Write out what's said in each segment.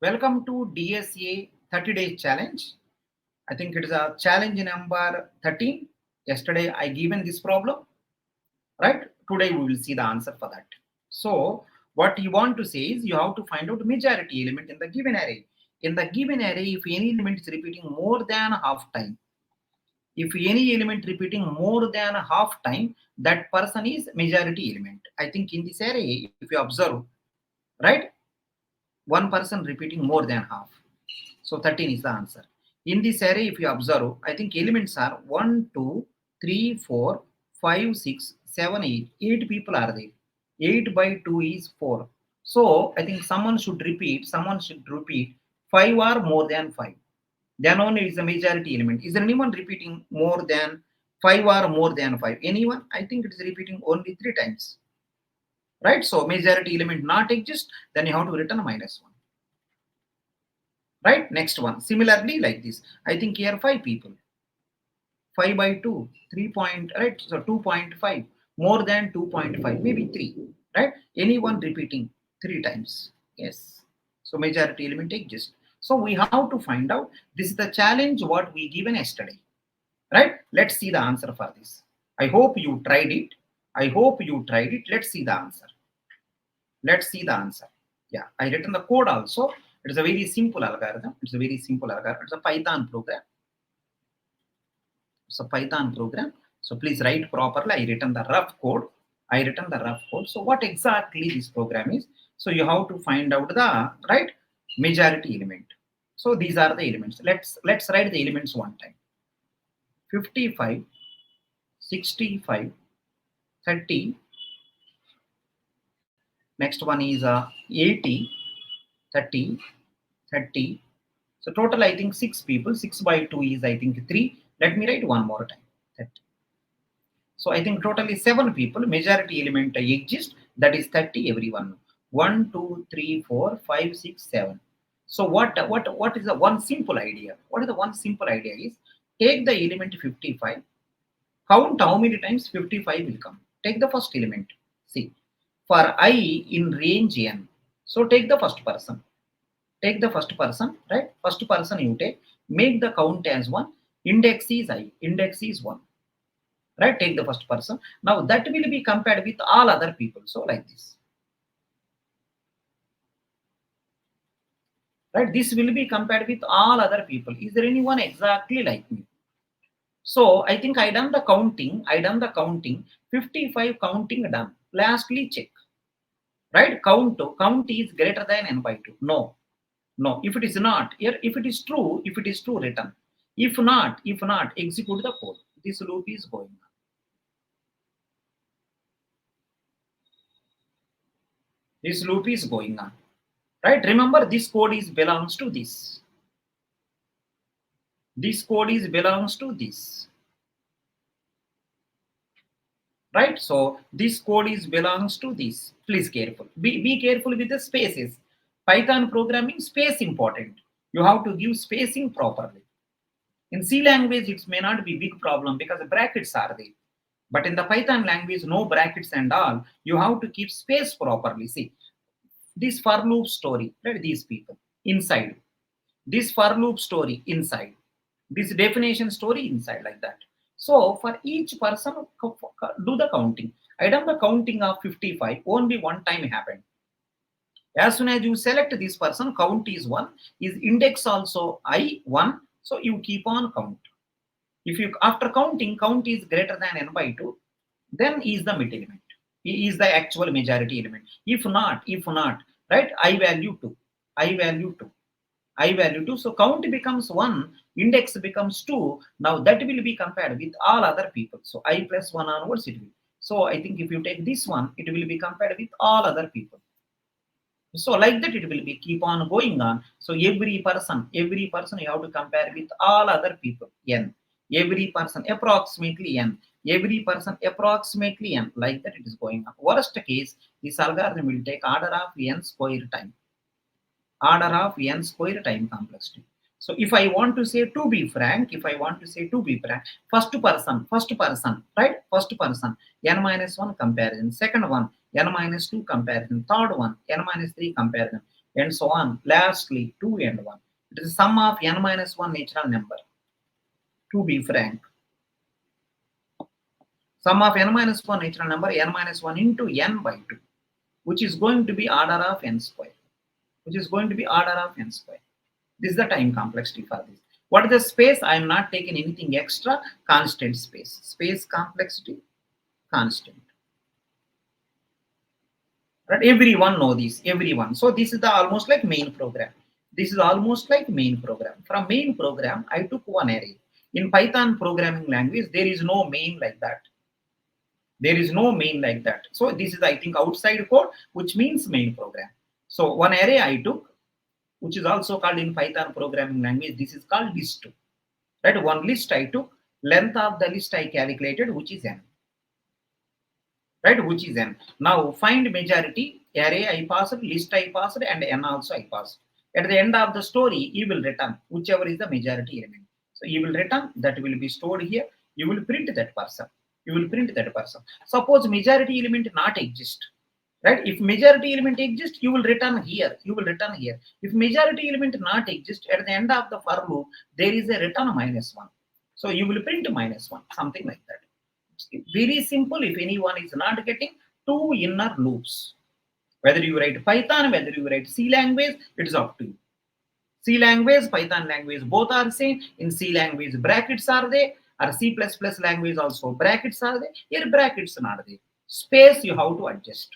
Welcome to DSA 30 days challenge. I think it is a challenge number 13. Yesterday I given this problem, right? Today we will see the answer for that. So what you want to say is you have to find out majority element in the given array. In the given array, if any element is repeating more than half time, if any element repeating more than half time, that person is majority element. I think in this array, if you observe, right, one person repeating more than half. So 13 is the answer. In this array, if you observe, I think elements are 1, 2, 3, 4, 5, 6, 7, 8. 8 people are there. 8 by 2 is 4. So I think someone should repeat 5 or more than 5. Then only is a majority element. Is there anyone repeating more than 5 or more than 5? Anyone? I think it is repeating only 3 times. Right? So majority element not exist, then you have to return a -1. Right? Next one. Similarly, like this. I think here 5 people. 5 by 2, 3 point, right? So 2.5, more than 2.5, maybe 3, right? Anyone repeating 3 times. Yes. So majority element exists. So we have to find out. This is the challenge what we given yesterday. Right? Let's see the answer for this. I hope you tried it. I hope you tried it. Let's see the answer. Let's see the answer. Yeah, I written the code also. It is a very simple algorithm. It's a very simple algorithm. It's a Python program. It's a Python program. So please write properly. I written the rough code. So what exactly this program is? So you have to find out the right majority element. So these are the elements. Let's write the elements one time. 55, 65, 30. Next one is 80, 30, 30. So total I think 6 people. 6 by 2 is I think 3. Let me write one more time. 30. So I think totally 7 people. Majority element exists. That is 30 everyone. 1, 2, 3, 4, 5, 6, 7. So what is the one simple idea? What is the one simple idea is take the element 55. Count how many times 55 will come. Take the first element. See, for I in range n. So take the first person. Take the first person, right? First person you take. Make the count as 1. Index is I. Index is 1. Right? Take the first person. Now that will be compared with all other people. So like this. Right? This will be compared with all other people. Is there anyone exactly like me? So I think I done the counting. 55 counting done. Lastly check. Right? Count is greater than n by 2. No. If it is not, here if it is true, return. If not, execute the code. This loop is going on. This loop is going on. Right? Remember this code is belongs to this. This code is belongs to this. Right? So this code is belongs to this. Please careful. Be careful with the spaces. Python programming, space important. You have to give spacing properly. In C language, it may not be big problem because the brackets are there. But in the Python language, no brackets and all. You have to keep space properly. See, this for loop story, right? These people inside. This for loop story inside. This definition story inside, like that. So for each person, do the counting. I done the counting of 55. Only one time happened. As soon as you select this person, count is 1. Is index also I 1. So you keep on count. If you after counting, count is greater than n by 2, then is the mid element. Is the actual majority element. If not, right? I value 2. I value 2. So count becomes 1, index becomes 2. Now that will be compared with all other people. So I plus 1 onwards it will. So I think if you take this one, it will be compared with all other people. So like that it will be keep on going on. So every person you have to compare with all other people, n. Every person approximately n. Every person approximately n. Like that it is going on. Worst case, this algorithm will take order of n square time. Order of n square time complexity. So if I want to say to be frank, first person, right? First person, n minus 1 comparison. Second one, n minus 2 comparison. Third one, n minus 3 comparison. and so on. Lastly, 2 and 1. It is the sum of n minus 1 natural number. To be frank, sum of n minus 1 natural number, n minus 1 into n by 2, which is going to be order of n square. Which is going to be order of n square. This is the time complexity for this. What is the space? I am not taking anything extra. Constant space. Space complexity, constant. Right? Everyone know this. Everyone. So this is the almost like main program. This is almost like main program. From main program, I took one array. In Python programming language, there is no main like that. There is no main like that. So this is, I think, outside code, which means main program. So one array I took, which is also called in Python programming language, this is called list. Right? One list I took, length of the list I calculated, which is n. Right? Which is n. Now find majority, array I passed, list I passed, and n also I passed. At the end of the story, you will return whichever is the majority element. So you will return, that will be stored here. You will print that person. You will print that person. Suppose majority element not exist. Right? If majority element exists, you will return here. You will return here. If majority element not exist, at the end of the for loop, there is a return -1. So you will print -1, something like that. Very simple. If anyone is not getting, two inner loops. Whether you write Python, whether you write C language, it is up to you. C language, Python language, both are same. In C language, brackets are there. Or C++ language also, brackets are there. Here brackets not there. Space you have to adjust.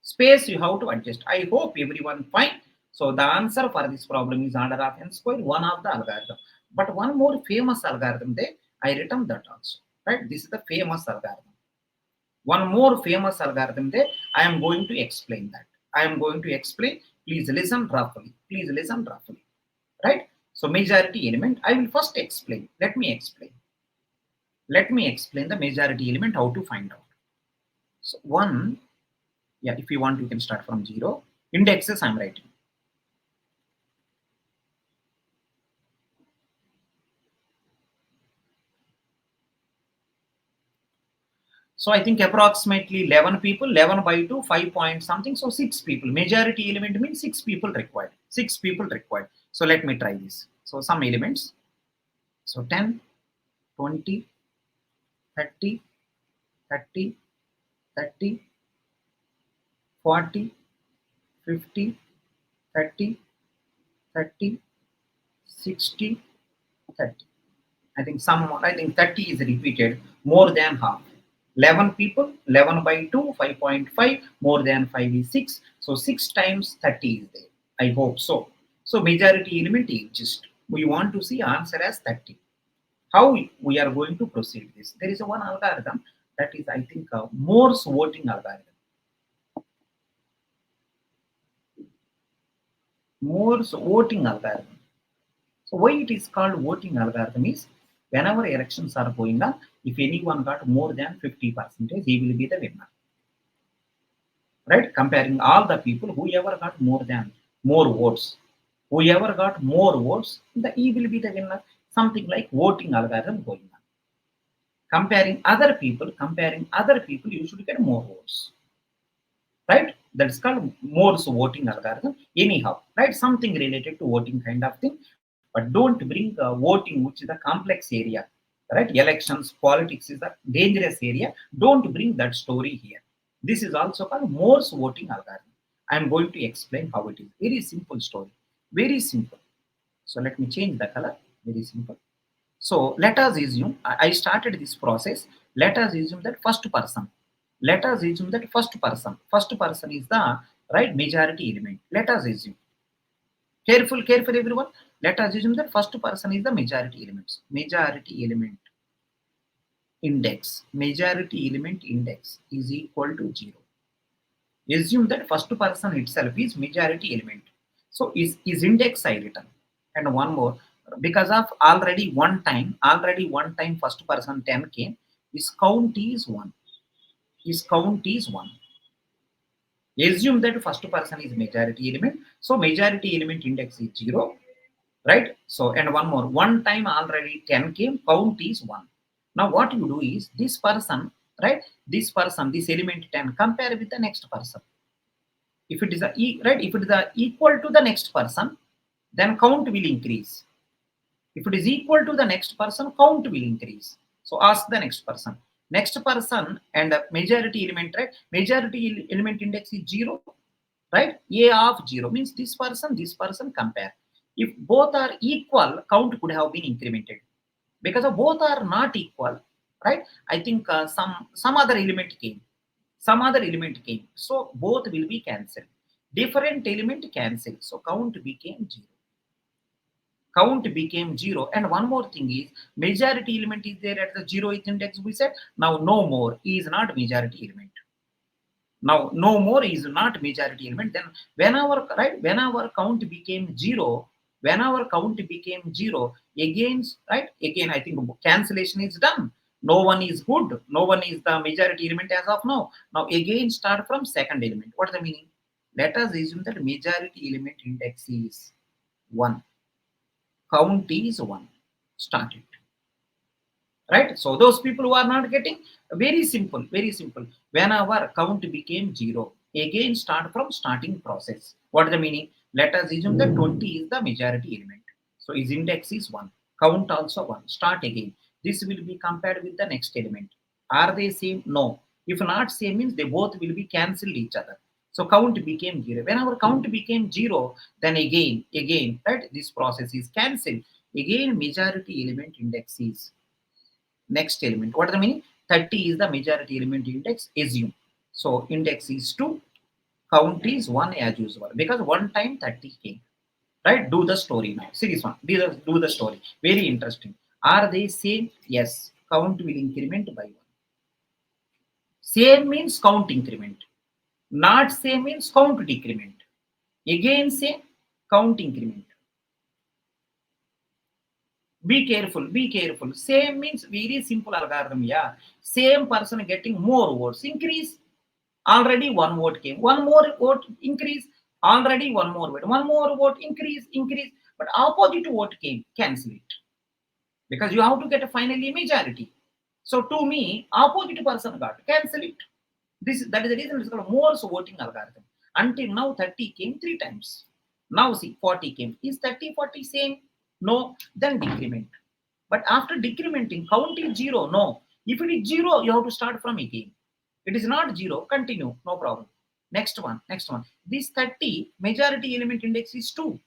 Space you have to adjust. I hope everyone fine. So the answer for this problem is order of n square, one of the algorithm. But one more famous algorithm there, I written that also. Right? This is the famous algorithm. One more famous algorithm there, I am going to explain that. I am going to explain. Please listen roughly. Please listen roughly. Right? So majority element, I will first explain. Let me explain. Let me explain the majority element, how to find out. So one, yeah, if you want, you can start from 0. Indexes I'm writing. So I think approximately 11 people, 11 by 2, 5 point something. So 6 people. Majority element means 6 people required. 6 people required. So let me try this. So some elements. So 10, 20, 30, 30, 30, 40, 50, 30, 30, 60, 30. I think 30 is repeated more than half. 11 people, 11 by 2, 5.5, more than 5 is 6. So 6 times 30 is there. I hope so. So majority element exists. We want to see answer as 30. How we are going to proceed this? There is one algorithm that is, I think, Morse voting algorithm. Morse voting algorithm. So why it is called voting algorithm is, whenever elections are going on, if anyone got more than 50%, he will be the winner. Right? Comparing all the people, whoever got more votes, whoever got more votes, he will be the winner. Something like voting algorithm going on. Comparing other people, you should get more votes. Right? That's called Morse voting algorithm. Anyhow, right? Something related to voting kind of thing. But don't bring voting, which is a complex area. Right? Elections, politics is a dangerous area. Don't bring that story here. This is also called Morse voting algorithm. I am going to explain how it is. Very simple story. Very simple. So let me change the color. Very simple. So let us assume, I started this process. Let us assume that first person. Let us assume that first person. First person is the right majority element. Let us assume. Careful everyone. Let us assume that first person is the majority elements. Majority element index. Majority element index is equal to 0. Assume that first person itself is majority element. So is index I written. And one more, because of already one time first person 10 came, his count is 1. His count is 1. Assume that first person is majority element. So majority element index is 0. Right? So, and one more, one time already 10 came, count is 1. Now what you do is, this person, right? This person, this element 10, compare with the next person. If it is right, if it is equal to the next person, then count will increase. If it is equal to the next person, count will increase. So ask the next person. Next person and the majority element, right? Majority element index is 0, right? A of 0 means this person compare. If both are equal, count could have been incremented. Because of both are not equal, right? I think some other element came. Some other element came. So both will be cancelled. Different element cancelled. So count became 0. Count became 0. And one more thing is majority element is there at the 0th index. We said now no more is not majority element. Now no more is not majority element. Then when our count became 0, when our count became 0, again, right, again I think cancellation is done. No one is good, no one is the majority element as of now. Now again start from second element. What is the meaning? Let us assume that majority element index is 1, count is 1, start it. Right? So those people who are not getting, very simple, very simple. When our count became 0, again start from starting process. What is the meaning? Let us assume that 20 is the majority element. So its index is 1, count also 1, start again. This will be compared with the next element. Are they same? No. If not same means they both will be cancelled each other. So count became 0. When our count became 0, then again, right, this process is cancelled. Again majority element index is next element. What is the meaning? 30 is the majority element index, assume. So index is 2, count is 1 as usual, because one time 30 came. Right? Do the story now. See this one. Do the story. Very interesting. Are they same? Yes. Count will increment by 1. Same means count increment. Not same means count decrement. Again same, count increment. Be careful, be careful. Same means very simple algorithm. Yeah. Same person getting more votes, increase. Already one vote came. One more vote increase. Already one more vote. One more vote increase. But opposite vote came. Cancel it. Because you have to get a finally majority. So to me, opposite person got. Cancel it. That is the reason it's called Moore's voting algorithm. Until now 30 came 3 times. Now see 40 came. Is 30 40 same? No. Then decrement. But after decrementing, count is 0. No. If it is 0, you have to start from again. It is not 0, continue, no problem. Next one. This 30 majority element index is 2.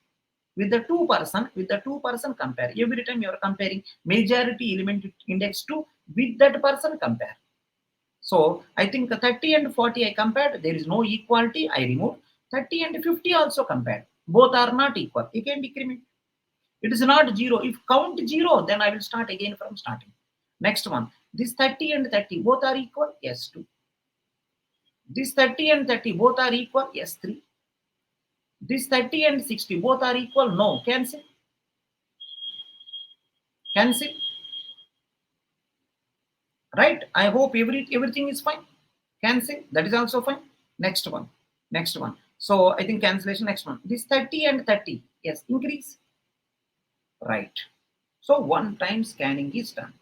With the two person compare. Every time you are comparing majority element index 2 with that person compare. So I think 30 and 40 I compared. There is no equality. I removed. 30 and 50 also compared. Both are not equal. Again decrement. It is not 0. If count 0, then I will start again from starting. Next one. This 30 and 30 both are equal. Yes, 2. This 30 and 30 both are equal. Yes, 3. This 30 and 60 both are equal. No. Cancel. Cancel. Right? I hope everything is fine. Cancel. That is also fine. Next one. So I think cancellation. Next one. This 30 and 30. Yes, increase. Right. So one time scanning is done.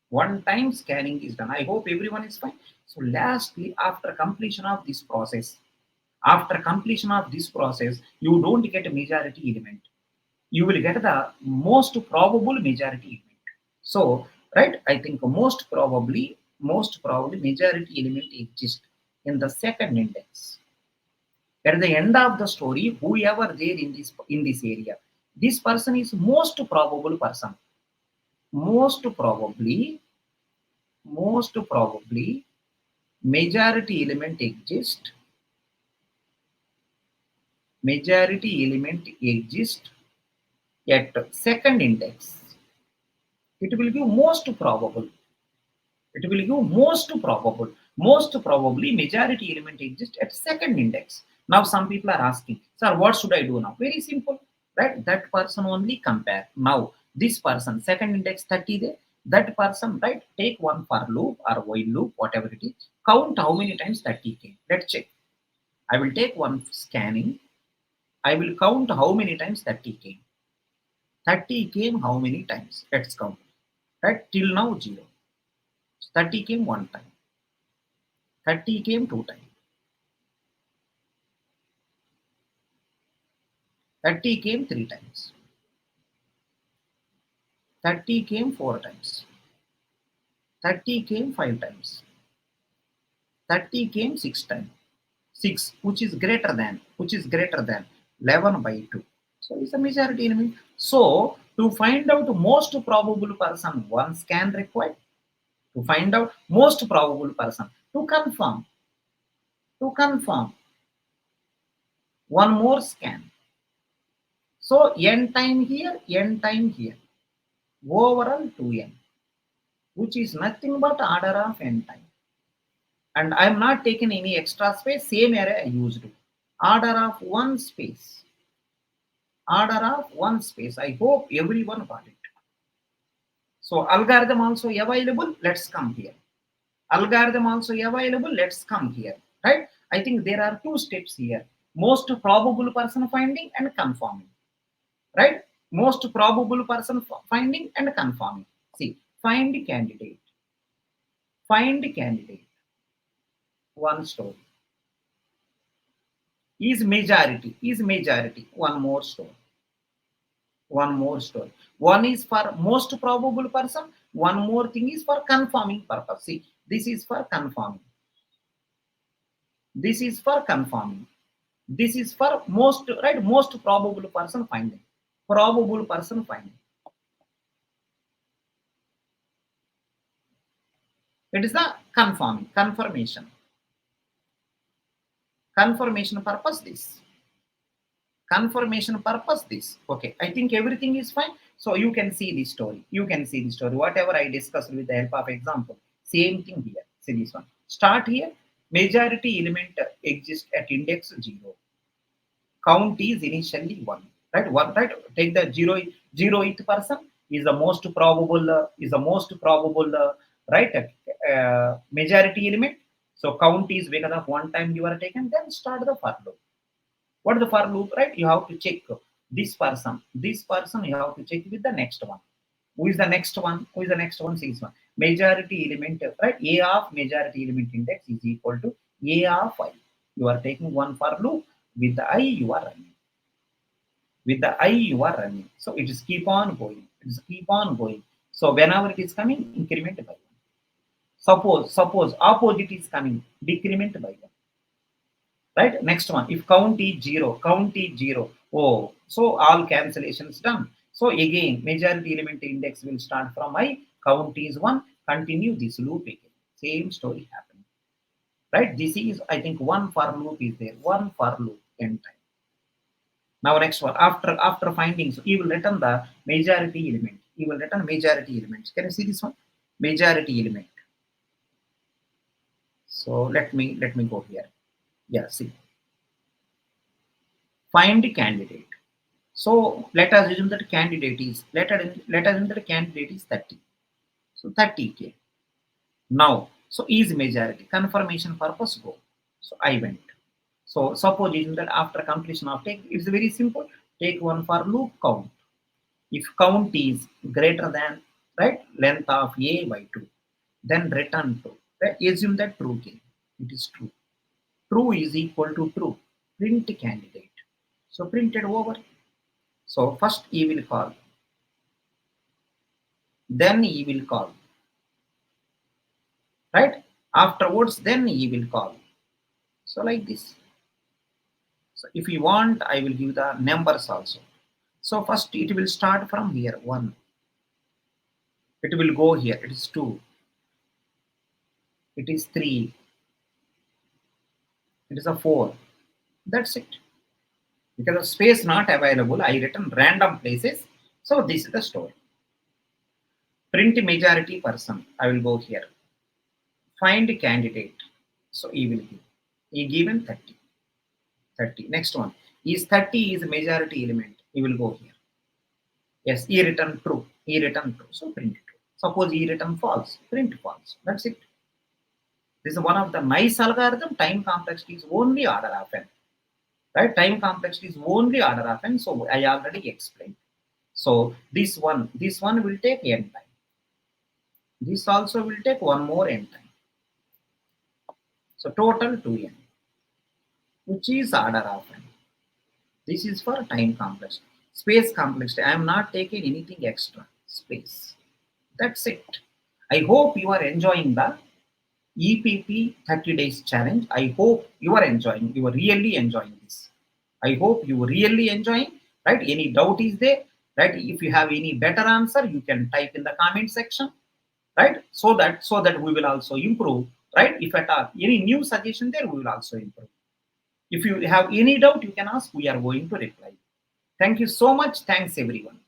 I hope everyone is fine. So lastly, after completion of this process, you don't get a majority element. You will get the most probable majority element. So, right, I think most probably majority element exists in the second index. At the end of the story, whoever there in this area, this person is most probable person. Most probably majority element exists at second index. It will give most probable. Most probably majority element exists at second index. Now some people are asking, sir, what should I do now? Very simple, right? That person only compare. Now this person, second index 30 there, that person, right? Take one for loop or while loop, whatever it is. Count how many times 30 came. Let's check. I will take one scanning. I will count how many times 30 came. 30 came how many times? Let's count. Right? Till now 0. 30 came 1 time. 30 came 2 times. 30 came 3 times. 30 came 4 times. 30 came 5 times. 30 came 6 times. 6, which is greater than 11 by 2. So it's a majority element. So to find out most probable person, one scan required. To find out most probable person, to confirm, one more scan. So n time here, n time here. Overall 2n, which is nothing but order of n time. And I am not taking any extra space, same array I used. Order of one space. Order of one space. I hope everyone got it. So algorithm also available. Let's come here. Algorithm also available. Let's come here. Right? I think there are 2 steps here. Most probable person finding and confirming. Right? Most probable person finding and confirming. See, find candidate. Find candidate. One story. Is majority. One more story. One is for most probable person. One more thing is for confirming purpose. See, this is for confirming. This is for confirming. This is for most, right? Most probable person finding. Probable person finding. It is the confirming, confirmation. Confirmation purpose this. Confirmation purpose this. Okay, I think everything is fine. So you can see the story. Whatever I discussed with the help of example. Same thing here. See this one. Start here. Majority element exists at index 0. Count is initially 1. Right? 1. Right? Take the 0th person is the most probable. Right? Majority element. So count is because of 1 time you are taken. Then start the for loop. What is the for loop, right? You have to check this person you have to check with the next one. Who is the next one? 6 1. Majority element, right? A of majority element index is equal to A of I. You are taking one for loop. With the I you are running. So it is keep on going. So whenever it is coming, increment by 1. Suppose opposite is coming, decrement by 1. Right? Next one, if count is 0. Oh, so all cancellations done. So again, majority element index will start from I, count is 1, continue this loop again. Same story happening. Right? This is, I think, one for loop is there. One for loop n time. Now next one, after finding, so you will return the majority element. Majority elements. Can you see this one? Majority element. So let me go here. Yeah, see. Find the candidate. So let us assume that candidate is 30. So 30k. Now, so is majority. Confirmation purpose go. So I went. So suppose that after completion of take, it's very simple. Take one for loop count. If count is greater than, right, length of a by 2, then return true. Right? Assume that true came. It is true. True is equal to true. Print candidate. So printed over. So first he will call. Then he will call. Right? Afterwards, then he will call. So like this. So if you want, I will give the numbers also. So first it will start from here, 1. It will go here, it is 2. It is 3. It is a 4. That's it. Because of space not available, I written random places. So this is the story. Print majority person. I will go here. Find candidate. So he will give. He given 30. 30. Next one. Is 30 is a majority element. He will go here. Yes, he return true. So print true. Suppose he return false. Print false. That's it. This is one of the nice algorithm. Time complexity is only order of n. Right? Time complexity is only order of n. So I already explained. So this one will take n time. This also will take one more n time. So total 2n, which is order of n. This is for time complexity. Space complexity, I am not taking anything extra. Space. That's it. I hope you are enjoying the EPT 30 days challenge. I hope you are enjoying. You are really enjoying this. I hope you are really enjoying. Right? Any doubt is there? Right? If you have any better answer, you can type in the comment section. Right? So that we will also improve. Right? If at all any new suggestion there, we will also improve. If you have any doubt, you can ask. We are going to reply. Thank you so much. Thanks everyone.